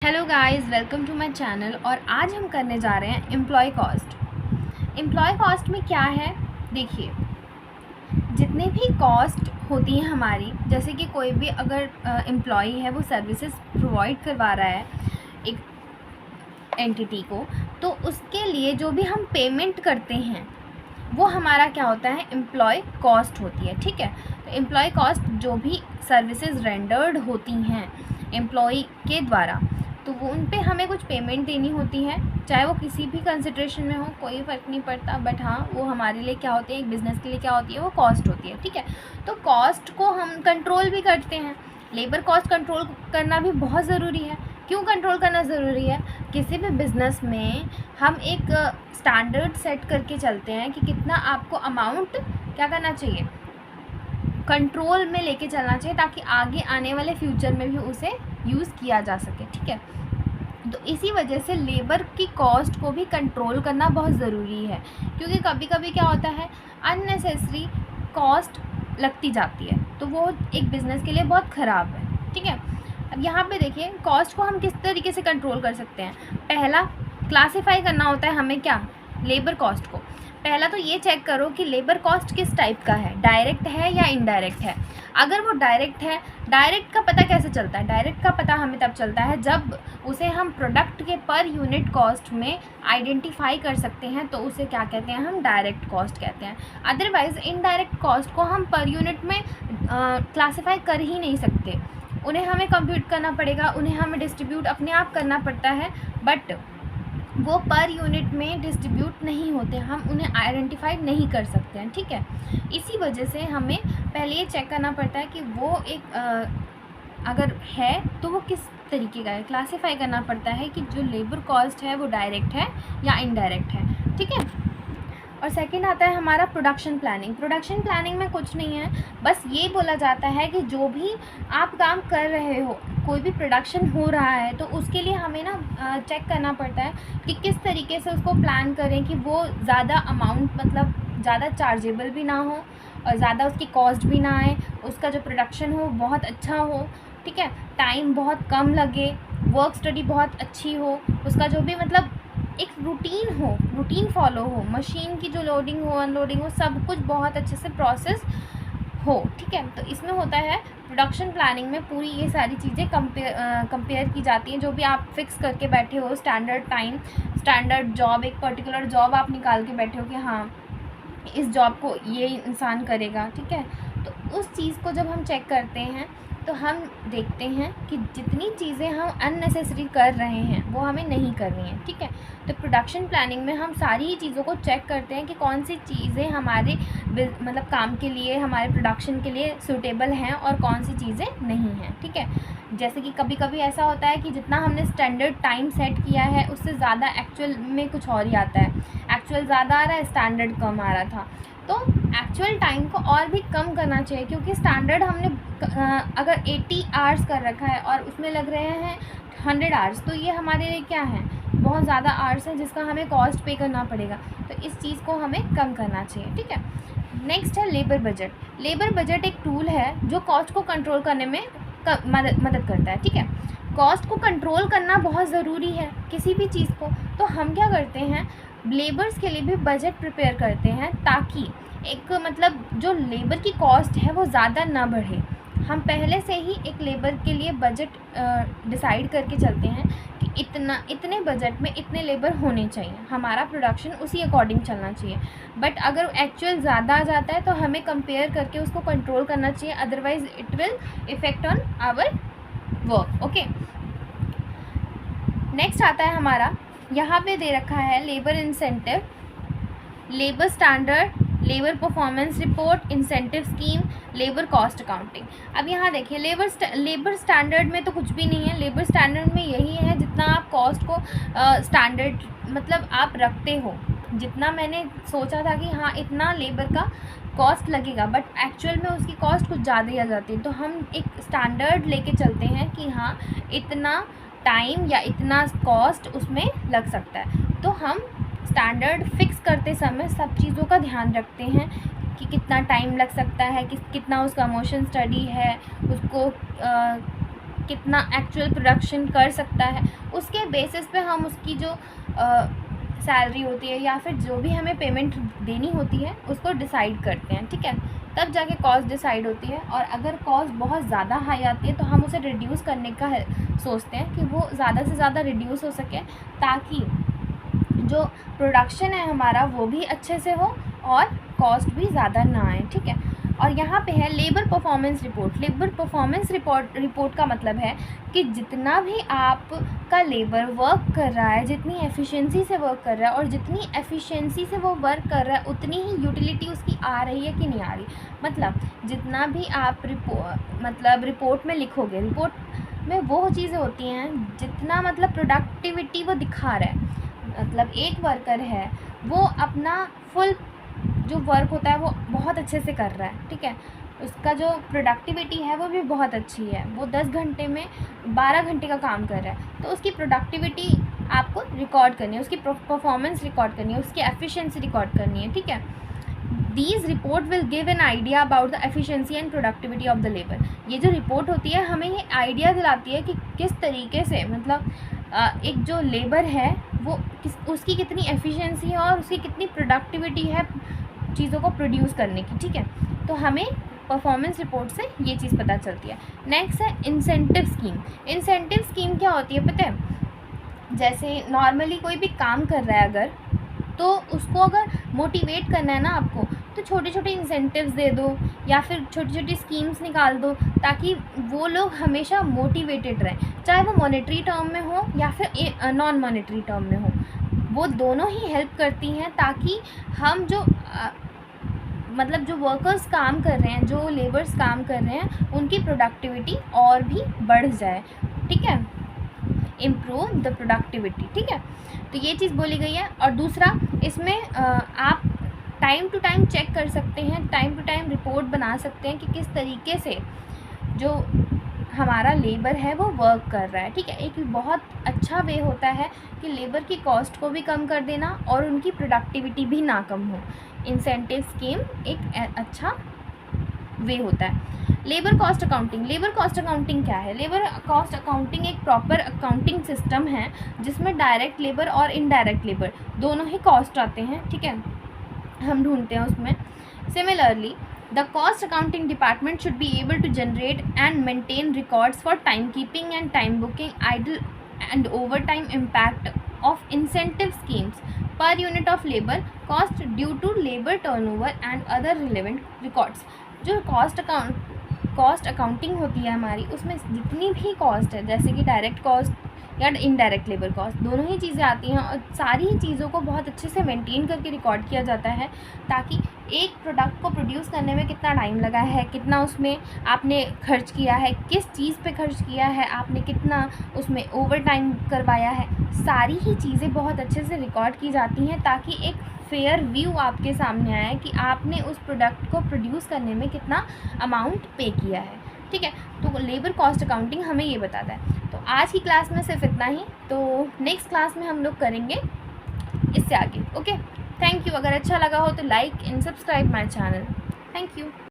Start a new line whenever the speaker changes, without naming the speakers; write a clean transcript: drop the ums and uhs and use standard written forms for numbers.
Hello guys, welcome to my channel. और आज हम करने जा रहे हैं एम्प्लॉय कॉस्ट। एम्प्लॉय कॉस्ट में क्या है, देखिए, जितने भी कॉस्ट होती हैं हमारी, जैसे कि कोई भी अगर एम्प्लॉय है वो सर्विसेज प्रोवाइड करवा रहा है एक एंटिटी को, तो उसके लिए जो भी हम पेमेंट करते हैं वो हमारा क्या होता है, एम्प्लॉय कॉस्ट होती है। ठीक है, तो एम्प्लॉय कॉस्ट जो भी सर्विसेज रेंडर्ड होती हैं एम्प्लॉय के द्वारा, तो वो उन पे हमें कुछ पेमेंट देनी होती है, चाहे वो किसी भी कंसिड्रेशन में हो, कोई फ़र्क नहीं पड़ता। बट हाँ, वो हमारे लिए क्या होती है, एक बिज़नेस के लिए क्या होती है, वो कॉस्ट होती है। ठीक है, तो कॉस्ट को हम कंट्रोल भी करते हैं। लेबर कॉस्ट कंट्रोल करना भी बहुत ज़रूरी है। क्यों कंट्रोल करना ज़रूरी है? किसी भी बिज़नेस में हम एक स्टैंडर्ड सेट करके चलते हैं कि कितना आपको अमाउंट क्या करना चाहिए, कंट्रोल में लेके चलना चाहिए, ताकि आगे आने वाले फ्यूचर में भी उसे यूज़ किया जा सके। ठीक है, तो इसी वजह से लेबर की कॉस्ट को भी कंट्रोल करना बहुत ज़रूरी है, क्योंकि कभी कभी क्या होता है, अननेसेसरी कॉस्ट लगती जाती है, तो वो एक बिज़नेस के लिए बहुत ख़राब है। ठीक है, अब यहाँ पे देखिए, कॉस्ट को हम किस तरीके से कंट्रोल कर सकते हैं। पहला, क्लासिफाई करना होता है हमें क्या, लेबर कॉस्ट को। पहला तो ये चेक करो कि लेबर कॉस्ट किस टाइप का है, डायरेक्ट है या इनडायरेक्ट है। अगर वो डायरेक्ट है, डायरेक्ट का पता कैसे चलता है? डायरेक्ट का पता हमें तब चलता है जब उसे हम प्रोडक्ट के पर यूनिट कॉस्ट में आइडेंटिफाई कर सकते हैं, तो उसे क्या कहते हैं, हम डायरेक्ट कॉस्ट कहते हैं। अदरवाइज़ इनडायरेक्ट कॉस्ट को हम पर यूनिट में क्लासीफाई कर ही नहीं सकते, उन्हें हमें कंप्यूट करना पड़ेगा, उन्हें हमें डिस्ट्रीब्यूट अपने आप करना पड़ता है, बट वो पर यूनिट में डिस्ट्रीब्यूट नहीं होते, हम उन्हें आइडेंटिफाई नहीं कर सकते हैं। ठीक है, इसी वजह से हमें पहले ये चेक करना पड़ता है कि वो एक अगर है तो वो किस तरीके का है, क्लासीफाई करना पड़ता है कि जो लेबर कॉस्ट है वो डायरेक्ट है या इनडायरेक्ट है। ठीक है, और सेकंड आता है हमारा प्रोडक्शन प्लानिंग। प्रोडक्शन प्लानिंग में कुछ नहीं है, बस ये बोला जाता है कि जो भी आप काम कर रहे हो, कोई भी प्रोडक्शन हो रहा है, तो उसके लिए हमें ना चेक करना पड़ता है कि किस तरीके से उसको प्लान करें कि वो ज़्यादा अमाउंट, मतलब ज़्यादा चार्जेबल भी ना हो और ज़्यादा उसकी कॉस्ट भी ना आए, उसका जो प्रोडक्शन हो बहुत अच्छा हो। ठीक है, टाइम बहुत कम लगे, वर्क स्टडी बहुत अच्छी हो, उसका जो भी मतलब एक रूटीन हो, रूटीन फॉलो हो, मशीन की जो लोडिंग हो, अनलोडिंग हो, सब कुछ बहुत अच्छे से प्रोसेस हो। ठीक है, तो इसमें होता है प्रोडक्शन प्लानिंग में पूरी ये सारी चीज़ें कंपेयर की जाती हैं। जो भी आप फिक्स करके बैठे हो, स्टैंडर्ड टाइम, स्टैंडर्ड जॉब, एक पर्टिकुलर जॉब आप निकाल के बैठे हो कि हाँ इस जॉब को ये इंसान करेगा। ठीक है, तो उस चीज़ को जब हम चेक करते हैं तो हम देखते हैं कि जितनी चीज़ें हम अननेसेसरी कर रहे हैं वो हमें नहीं करनी है। ठीक है, तो प्रोडक्शन प्लानिंग में हम सारी ही चीज़ों को चेक करते हैं कि कौन सी चीज़ें हमारे मतलब काम के लिए, हमारे प्रोडक्शन के लिए सूटेबल हैं और कौन सी चीज़ें नहीं हैं। ठीक है, जैसे कि कभी कभी ऐसा होता है कि जितना हमने स्टैंडर्ड टाइम सेट किया है उससे ज़्यादा एक्चुअल में कुछ और ही आता है, एक्चुअल ज़्यादा आ रहा है, स्टैंडर्ड कम आ रहा था। तो एक्चुअल टाइम को और भी कम करना चाहिए, क्योंकि स्टैंडर्ड हमने अगर 80 आवर्स कर रखा है और उसमें लग रहे हैं 100 आवर्स, तो ये हमारे लिए क्या है, बहुत ज़्यादा आवर्स है जिसका हमें कॉस्ट पे करना पड़ेगा। तो इस चीज़ को हमें कम करना चाहिए। ठीक है, नेक्स्ट है लेबर बजट। लेबर बजट एक टूल है जो कॉस्ट को कंट्रोल करने में मदद करता है। ठीक है, कॉस्ट को कंट्रोल करना बहुत ज़रूरी है किसी भी चीज़ को, तो हम क्या करते हैं, लेबर्स के लिए भी बजट प्रिपेयर करते हैं, ताकि एक मतलब जो लेबर की कॉस्ट है वो ज़्यादा ना बढ़े। हम पहले से ही एक लेबर के लिए बजट डिसाइड करके चलते हैं कि इतने बजट में इतने लेबर होने चाहिए, हमारा प्रोडक्शन उसी अकॉर्डिंग चलना चाहिए। बट अगर एक्चुअल ज़्यादा आ जाता है तो हमें कंपेयर करके उसको कंट्रोल करना चाहिए, otherwise it will effect on our work. Okay, next आता है हमारा, यहाँ पे दे रखा है labour incentive, labour standard, labour performance report, incentive scheme, labour cost accounting. अब यहाँ देखिए, लेबर स्टैंडर्ड में तो कुछ भी नहीं है। लेबर स्टैंडर्ड में यही है जितना आप कॉस्ट को स्टैंडर्ड मतलब आप रखते हो, जितना मैंने सोचा था कि हाँ इतना लेबर का कॉस्ट लगेगा, बट एक्चुअल में उसकी कॉस्ट कुछ ज़्यादा ही आ जाती है, तो हम एक स्टैंडर्ड लेके चलते हैं कि हाँ इतना टाइम या इतना कॉस्ट उसमें लग सकता है। तो हम स्टैंडर्ड फिक्स करते समय सब चीज़ों का ध्यान रखते हैं कि कितना टाइम लग सकता है, कितना उसका मोशन स्टडी है, उसको कितना एक्चुअल प्रोडक्शन कर सकता है, उसके बेसिस पे हम उसकी जो सैलरी होती है या फिर जो भी हमें पेमेंट देनी होती है उसको डिसाइड करते हैं, ठीक है। तब जाके कॉस्ट डिसाइड होती है, और अगर कॉस्ट बहुत ज़्यादा हाई आती है तो हम उसे रिड्यूस करने का सोचते हैं कि वो ज़्यादा से ज़्यादा रिड्यूस हो सके, ताकि जो प्रोडक्शन है हमारा वो भी अच्छे से हो और कॉस्ट भी ज़्यादा ना आए, ठीक है। और यहाँ पे है labour performance report. Labour performance report का मतलब है कि जितना भी आपका लेबर वर्क कर रहा है, जितनी एफिशिएंसी से वर्क कर रहा है और जितनी एफिशिएंसी से वो वर्क कर रहा है उतनी ही यूटिलिटी उसकी आ रही है कि नहीं आ रही। मतलब जितना भी आप रिपोर्ट में लिखोगे, रिपोर्ट में वो चीज़ें होती हैं जितना मतलब प्रोडक्टिविटी वो दिखा रहा है। मतलब एक वर्कर है वो अपना फुल जो वर्क होता है वो बहुत अच्छे से कर रहा है, ठीक है, उसका जो प्रोडक्टिविटी है वो भी बहुत अच्छी है, वो 10 घंटे में 12 घंटे का काम कर रहा है, तो उसकी प्रोडक्टिविटी आपको रिकॉर्ड करनी है, उसकी परफॉर्मेंस रिकॉर्ड करनी है, उसकी एफिशिएंसी रिकॉर्ड करनी है, ठीक है। These report will give an idea about the efficiency and productivity of the labour. ये जो रिपोर्ट होती है हमें ये आइडिया दिलाती है कि किस तरीके से मतलब एक जो लेबर है वो उसकी कितनी एफिशिएंसी है और उसकी कितनी प्रोडक्टिविटी है चीज़ों को प्रोड्यूस करने की, ठीक है। तो हमें परफॉर्मेंस रिपोर्ट से ये चीज़ पता चलती है। नेक्स्ट है इंसेंटिव स्कीम। इंसेंटिव स्कीम क्या होती है पता है? जैसे नॉर्मली कोई भी काम कर रहा है अगर, तो उसको अगर मोटिवेट करना है ना आपको, तो छोटे छोटे इंसेंटिव्स दे दो या फिर छोटी छोटी स्कीम्स निकाल दो, ताकि वो लोग हमेशा मोटिवेटेड रहें, चाहे वो मॉनेटरी टर्म में हो या फिर नॉन मॉनेटरी टर्म में हो। वो दोनों ही हेल्प करती हैं ताकि हम जो मतलब जो वर्कर्स काम कर रहे हैं, जो लेबर्स काम कर रहे हैं, उनकी प्रोडक्टिविटी और भी बढ़ जाए, ठीक है, इम्प्रूव द प्रोडक्टिविटी, ठीक है। तो ये चीज़ बोली गई है। और दूसरा इसमें आप टाइम टू टाइम चेक कर सकते हैं, टाइम टू टाइम रिपोर्ट बना सकते हैं कि किस तरीके से जो हमारा लेबर है वो वर्क कर रहा है, ठीक है। एक बहुत अच्छा वे होता है कि लेबर की कॉस्ट को भी कम कर देना और उनकी प्रोडक्टिविटी भी ना कम हो। इंसेंटिव स्कीम एक अच्छा वे होता है। Labour cost accounting. Labour cost accounting क्या है? लेबर कॉस्ट अकाउंटिंग एक प्रॉपर अकाउंटिंग सिस्टम है जिसमें डायरेक्ट लेबर और इनडायरेक्ट लेबर दोनों ही कॉस्ट आते हैं, ठीक है, हम ढूंढते हैं उसमें। Similarly the cost accounting department should be able to generate and maintain records for timekeeping and time booking, idle and overtime impact of incentive schemes per unit of labor cost due to labor turnover and other relevant records। जो cost accounting होती है हमारी, उसमें जितनी भी cost है, जैसे कि डायरेक्ट कॉस्ट या इनडायरेक्ट लेबर कॉस्ट, दोनों ही चीज़ें आती हैं और सारी ही चीज़ों को बहुत अच्छे से मेंटेन करके रिकॉर्ड किया जाता है, ताकि एक प्रोडक्ट को प्रोड्यूस करने में कितना टाइम लगा है, कितना उसमें आपने खर्च किया है, किस चीज़ पे खर्च किया है आपने, कितना उसमें ओवर टाइम करवाया है, सारी ही चीज़ें बहुत अच्छे से रिकॉर्ड की जाती हैं, ताकि एक फेयर व्यू आपके सामने आए कि आपने उस प्रोडक्ट को प्रोड्यूस करने में कितना अमाउंट पे किया है, ठीक है। तो लेबर कॉस्ट अकाउंटिंग हमें ये बताता है। तो आज की क्लास में सिर्फ इतना ही, तो नेक्स्ट क्लास में हम लोग करेंगे इससे आगे, ओके। Thank you. अगर अच्छा लगा हो तो like and subscribe my channel. Thank you.